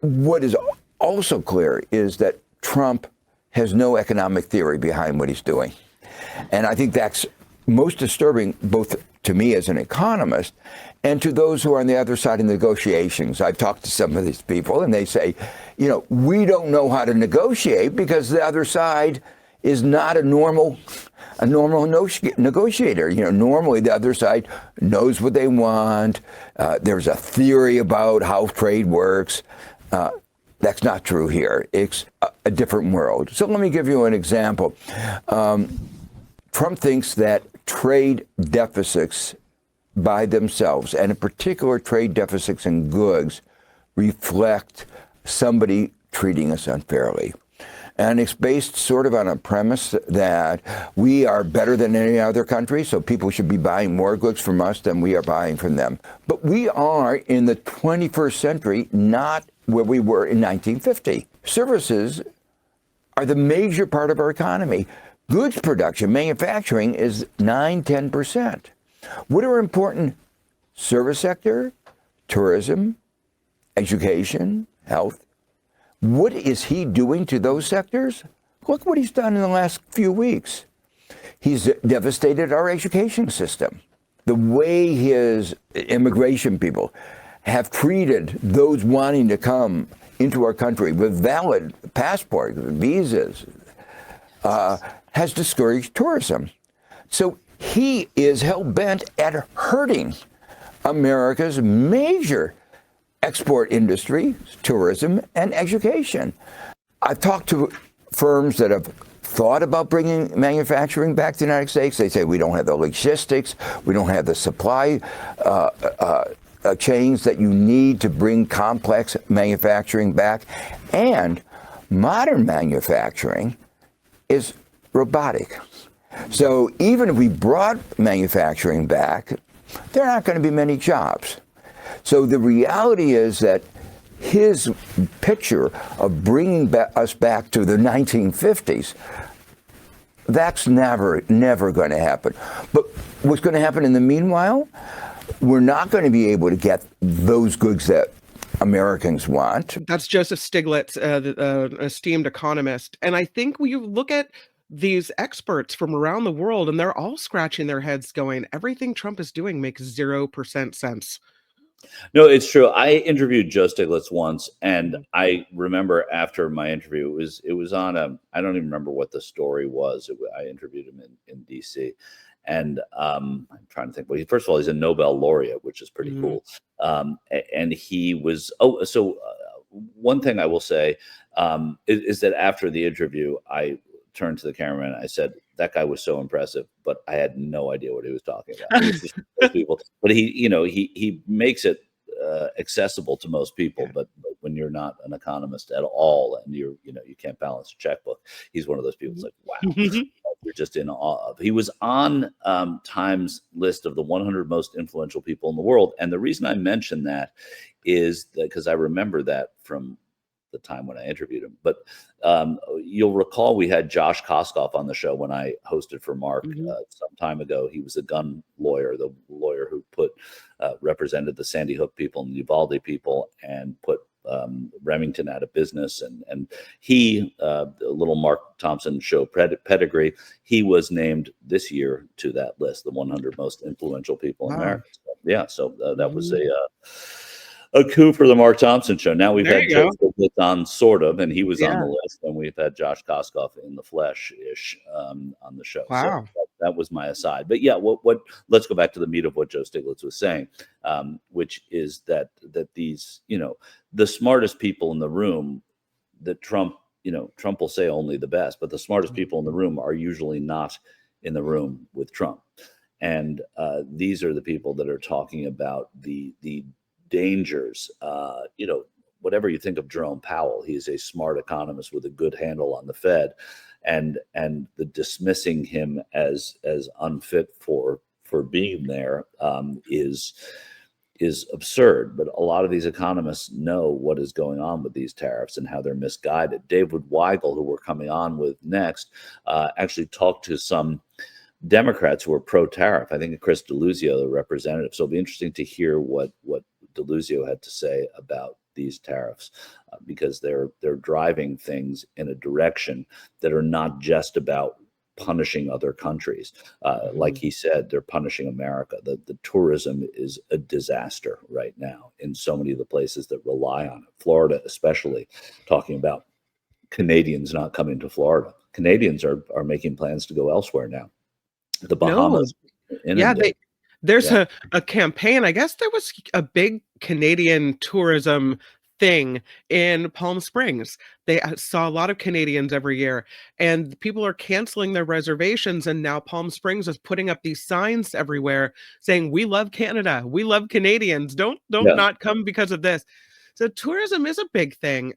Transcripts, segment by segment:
What is also clear is that Trump has no economic theory behind what he's doing. And I think that's most disturbing, both to me as an economist and to those who are on the other side of negotiations. I've talked to some of these people and they say, we don't know how to negotiate because the other side is not a normal negotiator. Normally the other side knows what they want. There's a theory about how trade works. That's not true here. It's a different world. So let me give you an example. Trump thinks that trade deficits by themselves, and in particular trade deficits in goods, reflect somebody treating us unfairly. And it's based sort of on a premise that we are better than any other country, so people should be buying more goods from us than we are buying from them. But we are in the 21st century, not where we were in 1950. Services are the major part of our economy. Goods production, manufacturing is 9-10%. What are important? Service sector, tourism, education, health. What is he doing to those sectors? Look what he's done in the last few weeks. He's devastated our education system. The way his immigration people have treated those wanting to come into our country with valid passports, visas, has discouraged tourism. So he is hell-bent at hurting America's major export industry, tourism, and education. I've talked to firms that have thought about bringing manufacturing back to the United States. They say we don't have the logistics, we don't have the supply chains that you need to bring complex manufacturing back. And modern manufacturing is robotic. So even if we brought manufacturing back, there are not going to be many jobs. So the reality is that his picture of bringing us back to the 1950s, that's never going to happen. But what's going to happen in the meanwhile? We're not going to be able to get those goods that Americans want. That's Joseph Stiglitz, an esteemed economist. And I think when you look at these experts from around the world, and they're all scratching their heads going, everything Trump is doing makes 0% sense. No, it's true. I interviewed Joe Stiglitz once, and I remember after my interview, it was on I don't even remember what the story was. I interviewed him in DC, and I'm trying to think. Well, first of all, he's a Nobel laureate, which is pretty cool. And he was. One thing I will say is that after the interview, I turned to the cameraman and I said, that guy was so impressive, but I had no idea what he was talking about. He was just people. But he makes it accessible to most people. But when you're not an economist at all, and you can't balance a checkbook, he's one of those people. It's like, wow, you're just in awe of. He was on Time's list of the 100 most influential people in the world, and the reason I mention that is that because I remember that from the time when I interviewed him. But you'll recall we had Josh Koskoff on the show when I hosted for Mark some time ago. He was a gun lawyer, the lawyer who represented the Sandy Hook people and the Uvalde people and put Remington out of business. And he, the little Mark Thompson show pedigree, he was named this year to that list, the 100 most influential people in America. So, yeah, so that was a coup for the Mark Thompson show. Now we've had Joe Stiglitz on, sort of, and he was on the list, and we've had Josh Koskoff in the flesh-ish on the show. Wow. So that was my aside. But yeah, let's go back to the meat of what Joe Stiglitz was saying, which is that these, the smartest people in the room, that Trump will say only the best, but the smartest people in the room are usually not in the room with Trump. And these are the people that are talking about the dangers. Whatever you think of Jerome Powell, he's a smart economist with a good handle on the Fed, and the dismissing him as unfit for being there is absurd. But a lot of these economists know what is going on with these tariffs and how they're misguided. David Weigel, who we're coming on with next, actually talked to some Democrats who are pro-tariff. I think Chris Deluzio, the representative. So it'll be interesting to hear what Deluzio had to say about these tariffs, because they're driving things in a direction that are not just about punishing other countries. Like he said, they're punishing America. The tourism is a disaster right now in so many of the places that rely on it. Florida, especially, talking about Canadians not coming to Florida. Canadians are making plans to go elsewhere now. The No. Bahamas Yeah, inundated. there's Yeah. a campaign. I guess there was a big Canadian tourism thing in Palm Springs. They saw a lot of Canadians every year, and people are canceling their reservations. And now Palm Springs is putting up these signs everywhere saying, "We love Canada. We love Canadians. Don't Yeah. not come because of this." So tourism is a big thing.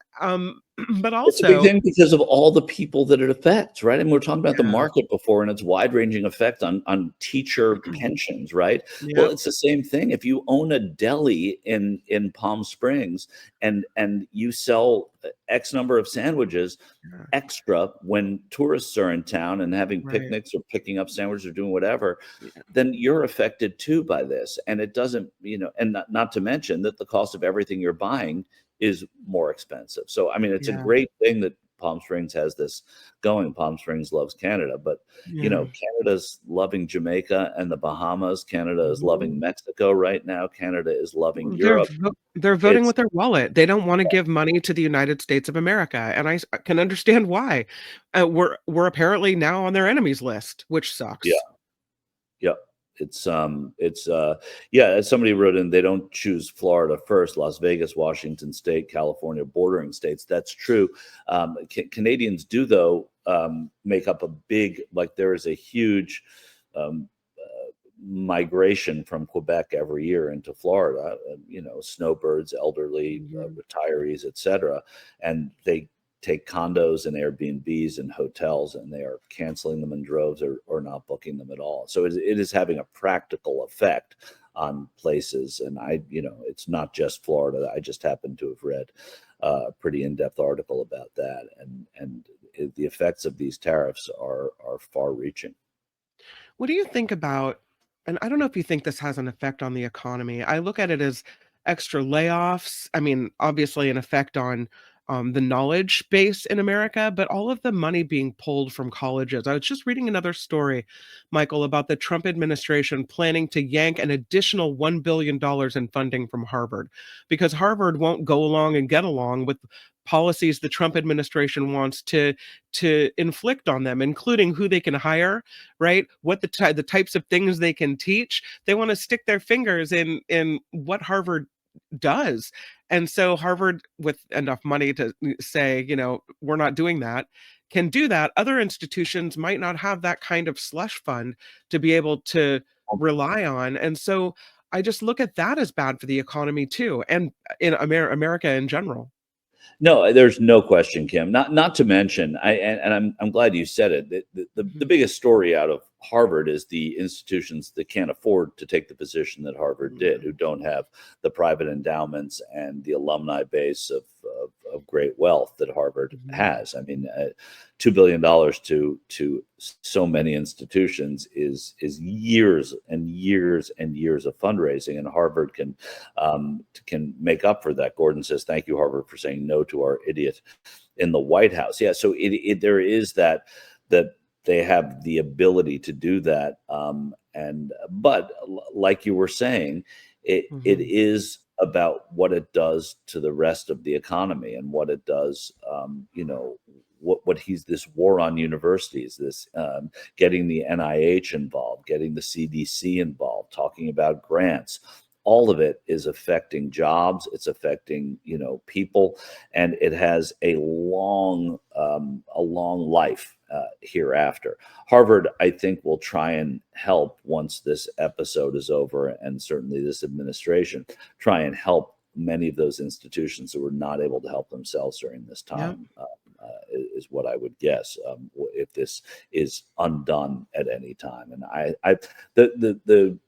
But It's a big also, thing because of all the people that it affects, right? And we are talking about the yeah, market before and its wide-ranging effect on teacher pensions, right? Well, yep, it's the same thing. If you own a deli in Palm Springs and you sell X number of sandwiches yeah, extra when tourists are in town and having right, picnics or picking up sandwiches or doing whatever, yeah, then you're affected too by this. And it doesn't, and not to mention that the cost of everything you're buying is more expensive. So, I mean, it's a yeah, great thing that Palm Springs has this going. Palm Springs loves Canada, but yeah. Canada's loving Jamaica and the Bahamas. Canada is Mhm. loving Mexico right now. Canada is loving They're Europe. they're voting It's with their wallet. They don't wanna give money to the United States of America, and I can understand why. We're apparently now on their enemies list, which yeah, sucks. yeah. Yeah, as somebody wrote in, they don't choose Florida first, Las Vegas, Washington State, California, bordering states. That's true. Canadians do, though, make up a big, like there is a huge um, migration from Quebec every year into Florida, snowbirds, elderly, Mhm. retirees, etc. And they take condos and Airbnbs and hotels, and they are canceling them in droves, or not booking them at all. So it is having a practical effect on places. And it's not just Florida. I just happened to have read a pretty in-depth article about that. And the effects of these tariffs are far-reaching. What do you think about, and I don't know if you think this has an effect on the economy. I look at it as extra layoffs. I mean, obviously an effect on the knowledge base in America, but all of the money being pulled from colleges. I was just reading another story, Michael, about the Trump administration planning to yank an additional $1 billion in funding from Harvard because Harvard won't go along and get along with policies the Trump administration wants to inflict on them, including who they can hire, right? What the types of things they can teach. They want to stick their fingers in what Harvard does. And so Harvard, with enough money to say, we're not doing that, can do that. Other institutions might not have that kind of slush fund to be able to rely on. And so I just look at that as bad for the economy too, and in America in general. No, there's no question, Kim. Not to mention, and I'm glad you said it. The Mhm. biggest story out of Harvard is the institutions that can't afford to take the position that Harvard did, Yeah. who don't have the private endowments and the alumni base of great wealth that Harvard Mhm. has. I mean, $2 billion to so many institutions is years and years and years of fundraising, and Harvard can make up for that. Gordon says, "Thank you, Harvard, for saying no to our idiot in the White House." Yeah, so there is that they have the ability to do that, but like you were saying, it Mhm. is about what it does to the rest of the economy and what it does. What he's this war on universities, this getting the NIH involved, getting the CDC involved, talking about grants. All of it is affecting jobs. It's affecting people, and it has a long life hereafter. Harvard, I think, will try and help once this episode is over, and certainly this administration try and help many of those institutions that were not able to help themselves during this Yeah. time. Is what I would guess, if this is undone at any time. And the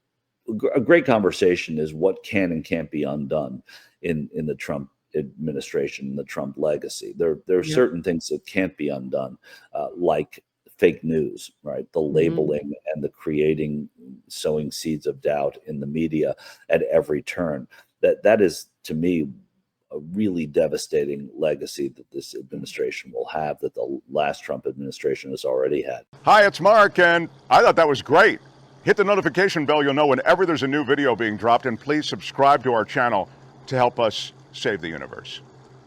a great conversation is what can and can't be undone in the Trump administration, the Trump legacy. There are Yep. certain things that can't be undone, like fake news, right? The Mhm. labeling and the creating, sowing seeds of doubt in the media at every turn. That is, to me, a really devastating legacy that this administration will have that the last Trump administration has already had. Hi, it's Mark, and I thought that was great. Hit the notification bell. You'll know whenever there's a new video being dropped, and please subscribe to our channel to help us save the universe.